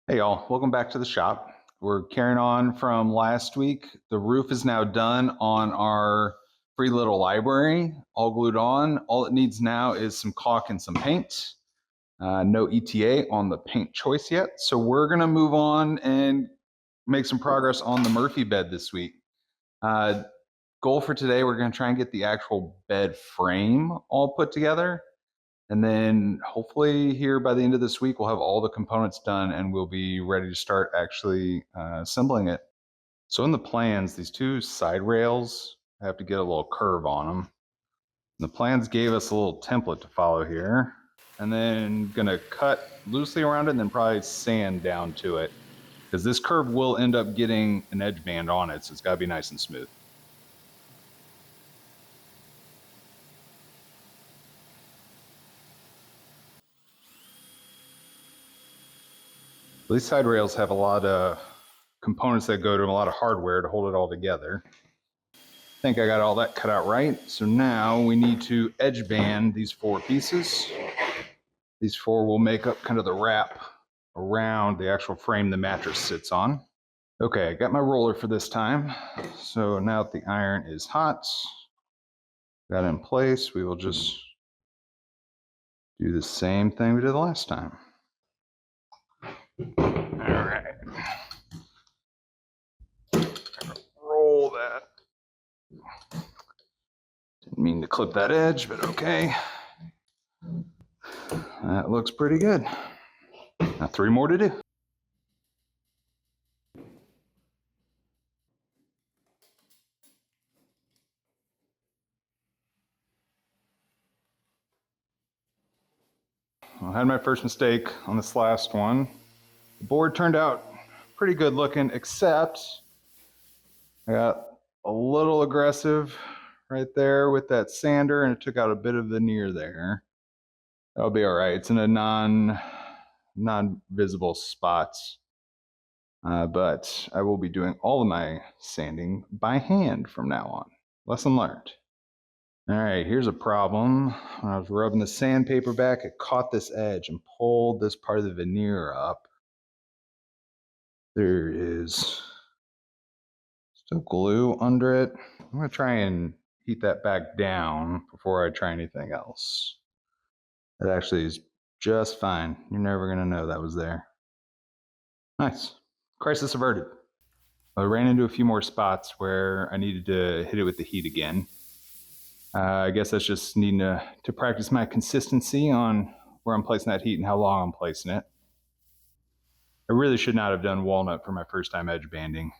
Hey y'all, welcome back to the shop. We're carrying on from last week. The roof is now done on our free little library, all glued on. All it needs now is some caulk and some paint. No ETA on the paint choice yet. So we're gonna move on and make some progress on the Murphy bed this week. Uh, Goal for today, we're gonna try and get the actual bed frame all put together. And then hopefully here by the end of this week, we'll have all the components done and we'll be ready to start actually assembling it. So in the plans, these two side rails have to get a little curve on them. And the plans gave us a little template to follow here. And then gonna cut loosely around it and then probably sand down to it. Because this curve will end up getting an edge band on it, so it's gotta be nice and smooth. These side rails have a lot of components that go to them, a lot of hardware to hold it all together. I think I got all that cut out right. So now we need to edge band these four pieces. These four will make up kind of the wrap around the actual frame the mattress sits on. Okay, I got my roller for this time. So now that the iron is hot, got it in place, we will just do the same thing we did the last time. All right. Roll that. Didn't mean to clip that edge, but okay. That looks pretty good. Now 3 more to do. I had my first mistake on this last one. The board turned out pretty good looking, except I got a little aggressive right there with that sander and it took out a bit of veneer there. That'll be all right. It's in a non-visible spots. But I will be doing all of my sanding by hand from now on. Lesson learned. All right, here's a problem. When I was rubbing the sandpaper back, it caught this edge and pulled this part of the veneer up. There is still glue under it. I'm gonna try and heat that back down before I try anything else. That actually is just fine. You're never gonna know that was there. Nice. Crisis averted. I ran into a few more spots where I needed to hit it with the heat again. I guess that's just needing to practice my consistency on where I'm placing that heat and how long I'm placing it. I really should not have done walnut for my first time edge banding.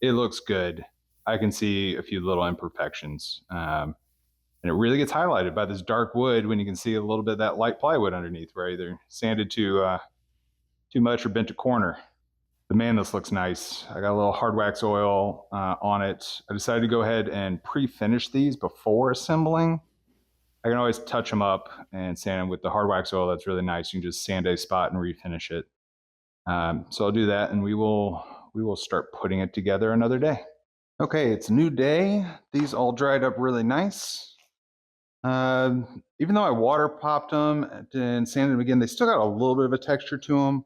It looks good. I can see a few little imperfections. And it really gets highlighted by this dark wood when you can see a little bit of that light plywood underneath where either sanded too much or bent a corner. But man, this looks nice. I got a little hard wax oil on it. I decided to go ahead and pre-finish these before assembling. I can always touch them up and sand them with the hard wax oil. That's really nice. You can just sand a spot and refinish it. So I'll do that and we will start putting it together another day. Okay, it's a new day. These all dried up really nice. Even though I water popped them and sanded them again, they still got a little bit of a texture to them.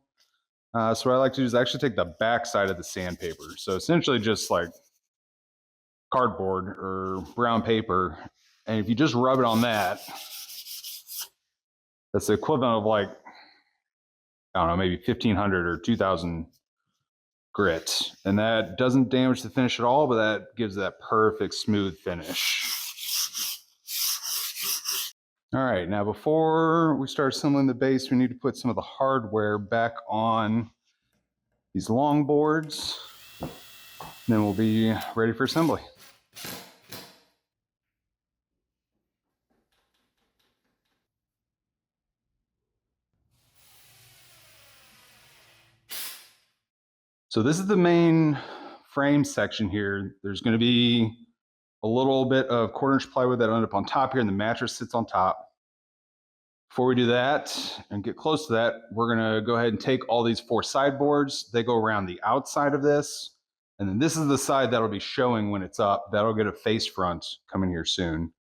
So what I like to do is actually take the back side of the sandpaper. So essentially just like cardboard or brown paper. And if you just rub it on that, that's the equivalent of like, I don't know, maybe 1,500 or 2,000 grit. And that doesn't damage the finish at all, but that gives that perfect smooth finish. All right, now before we start assembling the base, we need to put some of the hardware back on these long boards. And then we'll be ready for assembly. So this is the main frame section here. There's going to be a little bit of 1/4-inch plywood that'll end up on top here, and the mattress sits on top. Before we do that and get close to that, we're going to go ahead and take all these 4 sideboards. They go around the outside of this, and then this is the side that'll be showing when it's up. That'll get a face front coming here soon.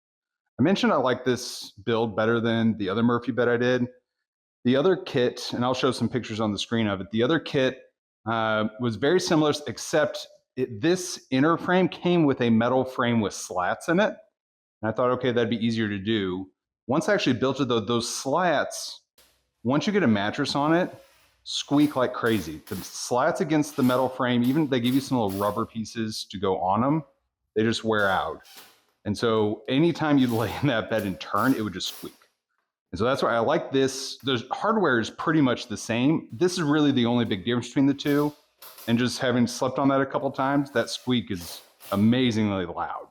I mentioned I like this build better than the other Murphy bed I did. The other kit, and I'll show some pictures on the screen of it, the other kit was very similar, except this inner frame came with a metal frame with slats in it. And I thought, okay, that'd be easier to do. Once I actually built it, though, those slats, once you get a mattress on it, squeak like crazy. The slats against the metal frame, even they give you some little rubber pieces to go on them, they just wear out. And so anytime you lay in that bed and turn, it would just squeak. And so that's why I like this. The hardware is pretty much the same. This is really the only big difference between the two. And just having slept on that a couple times, that squeak is amazingly loud.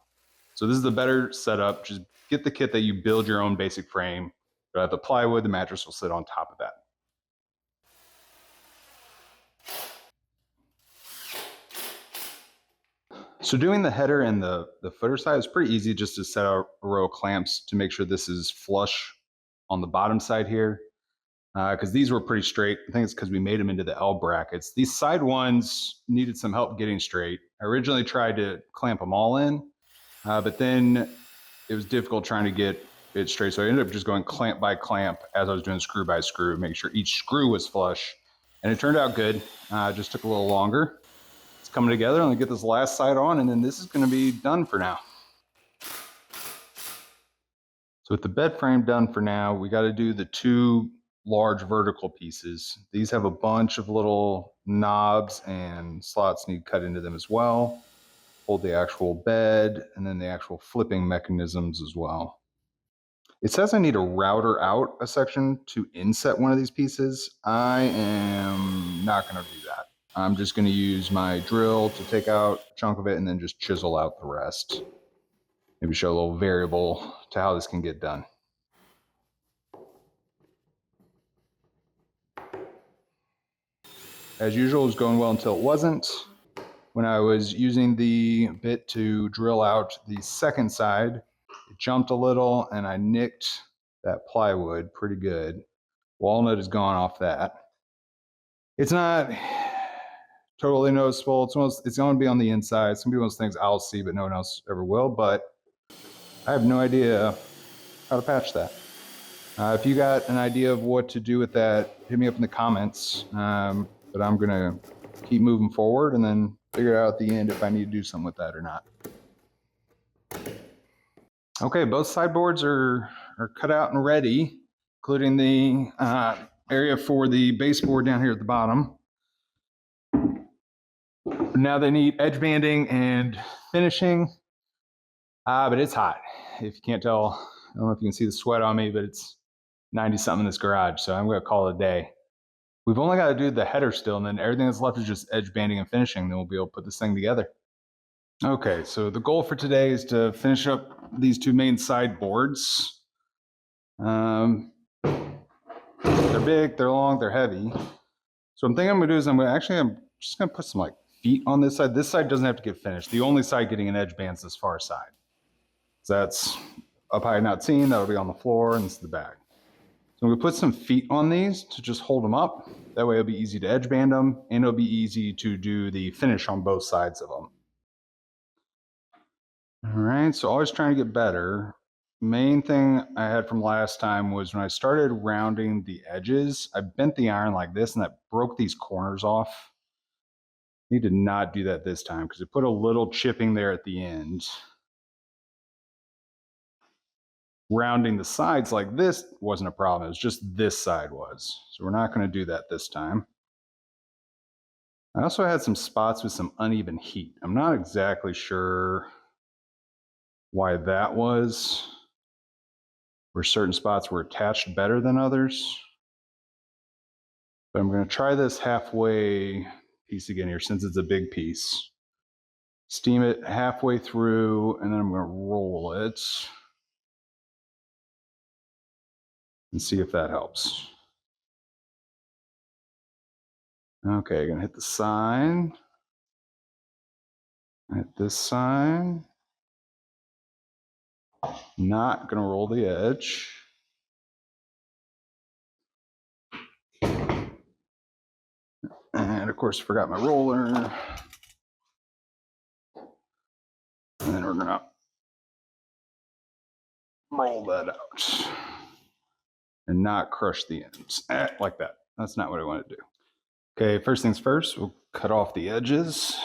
So this is the better setup. Just get the kit that you build your own basic frame. The plywood, the mattress will sit on top of that. So doing the header and the footer side is pretty easy, just to set out a row of clamps to make sure this is flush on the bottom side here. Because these were pretty straight. I think it's because we made them into the L brackets. These side ones needed some help getting straight. I originally tried to clamp them all in, but then it was difficult trying to get it straight. So I ended up just going clamp by clamp as I was doing screw by screw, make sure each screw was flush. And it turned out good. It just took a little longer. It's coming together. I'm gonna get this last side on, and then this is gonna be done for now. So with the bed frame done for now, we got to do the two large vertical pieces. These have a bunch of little knobs and slots need cut into them as well. Hold the actual bed and then the actual flipping mechanisms as well. It says I need to router out a section to inset one of these pieces. I am not going to do that. I'm just going to use my drill to take out a chunk of it and then just chisel out the rest. Maybe show a little variable to how this can get done. As usual, it was going well until it wasn't. When I was using the bit to drill out the second side, it jumped a little and I nicked that plywood pretty good. Walnut is gone off that. It's not totally noticeable. It's going to be on the inside. Some people's things I'll see, but no one else ever will. But I have no idea how to patch that. If you got an idea of what to do with that, hit me up in the comments. But I'm going to keep moving forward and then figure out at the end if I need to do something with that or not. Okay, both sideboards are cut out and ready, including the area for the baseboard down here at the bottom. Now they need edge banding and finishing, but it's hot. If you can't tell, I don't know if you can see the sweat on me, but it's 90 something in this garage, so I'm going to call it a day. We've only got to do the header still, and then everything that's left is just edge banding and finishing. Then we'll be able to put this thing together. Okay, so the goal for today is to finish up these two main sideboards. They're big, they're long, they're heavy. So I'm thinking I'm gonna do is I'm just gonna put some like feet on this side. This side doesn't have to get finished. The only side getting an edge band is this far side. So that's up high not seen, that'll be on the floor, and this is the back. So I'm gonna put some feet on these to just hold them up. That way it'll be easy to edge band them, and it'll be easy to do the finish on both sides of them. All right, so always trying to get better. Main thing I had from last time was when I started rounding the edges, I bent the iron like this and that broke these corners off. Need to not do that this time because it put a little chipping there at the end. Rounding the sides like this wasn't a problem. It was just this side was. So we're not going to do that this time. I also had some spots with some uneven heat. I'm not exactly sure why that was, where certain spots were attached better than others. But I'm going to try this halfway piece again here since it's a big piece. Steam it halfway through, and then I'm going to roll it and see if that helps. Okay, going to hit the side. Hit this side. Not going to roll the edge. And of course, forgot my roller. And then we're going to roll that out. and not crush the ends like that. That's not what I want to do. Okay, first things first, we'll cut off the edges.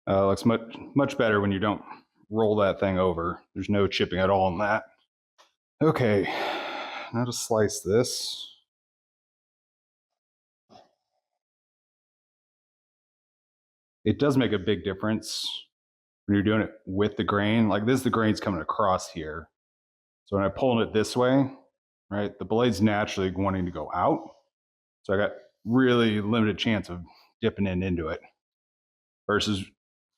Looks much better when you don't roll that thing over. There's no chipping at all in that. Okay, now to slice this. It does make a big difference when you're doing it with the grain. Like this, the grain's coming across here. So when I'm pulling it this way, right, the blade's naturally wanting to go out. So I got really limited chance of dipping into it. Versus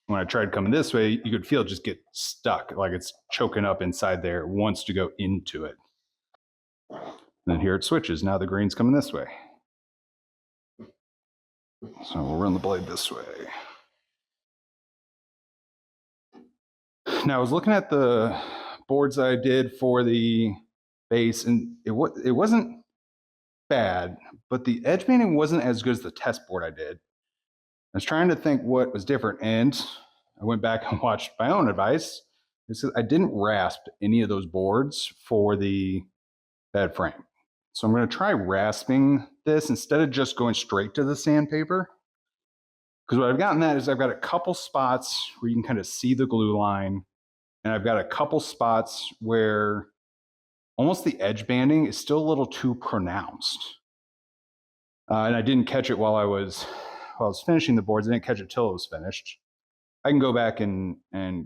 when I tried coming this way, you could feel it just get stuck, like it's choking up inside there. It wants to go into it. And then here it switches. Now the grain's coming this way. So we'll run the blade this way. Now I was looking at the boards I did for the base, and it wasn't bad, but the edge banding wasn't as good as the test board I did. I was trying to think what was different, and I went back and watched my own advice. I didn't rasp any of those boards for the bed frame. So I'm going to try rasping this instead of just going straight to the sandpaper. Because what I've gotten that is I've got a couple spots where you can kind of see the glue line, and I've got a couple spots where almost the edge banding is still a little too pronounced. And I didn't catch it while I was finishing the boards. I didn't catch it till it was finished. I can go back and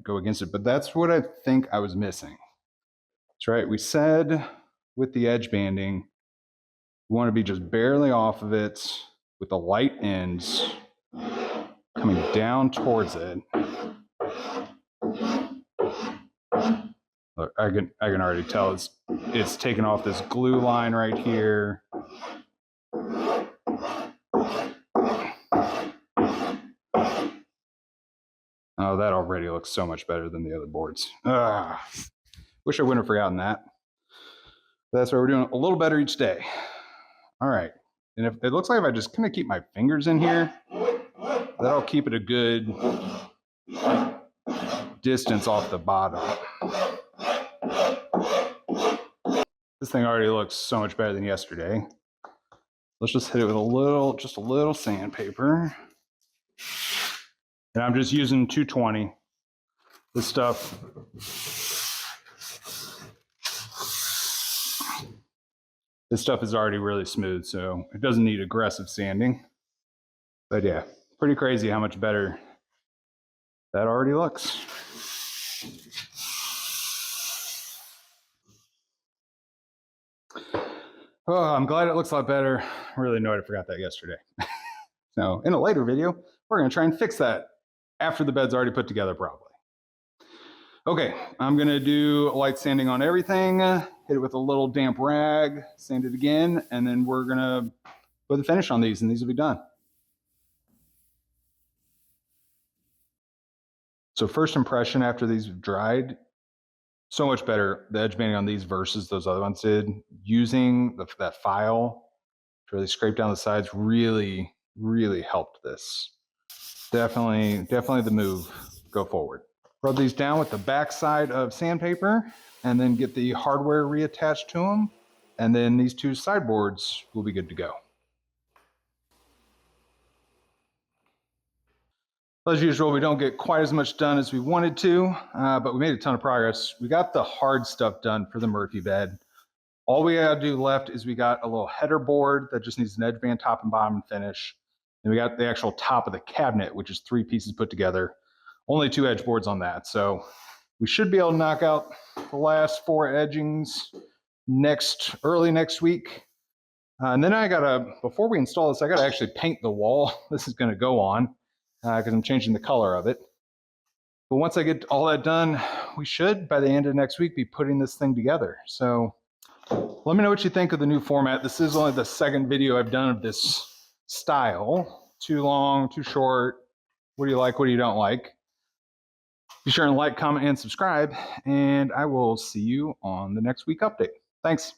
go against it, but that's what I think I was missing. That's right. We said with the edge banding, we want to be just barely off of it with the light ends coming down towards it. Look, I can already tell it's taking off this glue line right here. Oh, that already looks so much better than the other boards. Wish I wouldn't have forgotten that. But that's why we're doing a little better each day. All right. And if it looks like if I just kind of keep my fingers in here, that'll keep it a good distance off the bottom. This thing already looks so much better than yesterday. Let's just hit it with just a little sandpaper. And I'm just using 220. This stuff is already really smooth, so it doesn't need aggressive sanding. But yeah, pretty crazy how much better that already looks. Oh, I'm glad it looks a lot better. I really annoyed I forgot that yesterday. So in a later video, we're going to try and fix that after the bed's already put together properly. Okay, I'm going to do light sanding on everything, hit it with a little damp rag, sand it again, and then we're going to put the finish on these, and these will be done. So first impression after these have dried, so much better, the edge banding on these versus those other ones did. Using that file to really scrape down the sides really, really helped this. Definitely the move. Go forward. Rub these down with the backside of sandpaper and then get the hardware reattached to them. And then these two sideboards will be good to go. As usual, we don't get quite as much done as we wanted to, but we made a ton of progress. We got the hard stuff done for the Murphy bed. All we gotta do left is we got a little header board that just needs an edge band top and bottom and finish. And we got the actual top of the cabinet, which is 3 pieces put together. Only 2 edge boards on that. So we should be able to knock out the last 4 edgings early next week. And then before we install this, I gotta actually paint the wall this is gonna go on because I'm changing the color of it. But once I get all that done, we should, by the end of next week, be putting this thing together. So let me know what you think of the new format. This is only the second video I've done of this style. Too long, too short. What do you like? What do you don't like? Be sure and like, comment, and subscribe, and I will see you on the next week update. Thanks.